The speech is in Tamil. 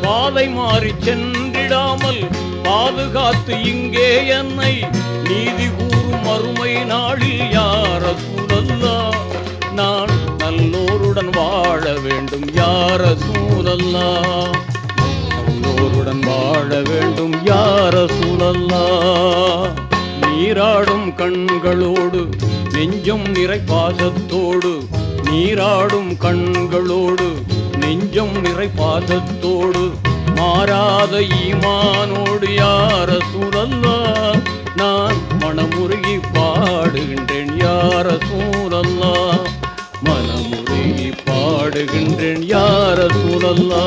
பாதை மாறி சென்றிடாமல் பாதுகாத்து இங்கே என்னை நீதி கூறும் மறுமை நாளில் யார சூழல்லா நான் நல்லோருடன் வாழ வேண்டும் யார சூழல்லா நல்லோருடன் வாழ வேண்டும் யார சூழல்லா நீராடும் கண்களோடு நெஞ்சம் நிறை பாசத்தோடு நீராடும் கண்களோடு நெஞ்சம் நிறை பாசத்தோடு மாறாத ஈமானோடு யார சூழல்லா நான் மனமுருகி பாடுகின்றேன் யார சூழல்லா மனமுருகி பாடுகின்றேன் யார சூழல்லா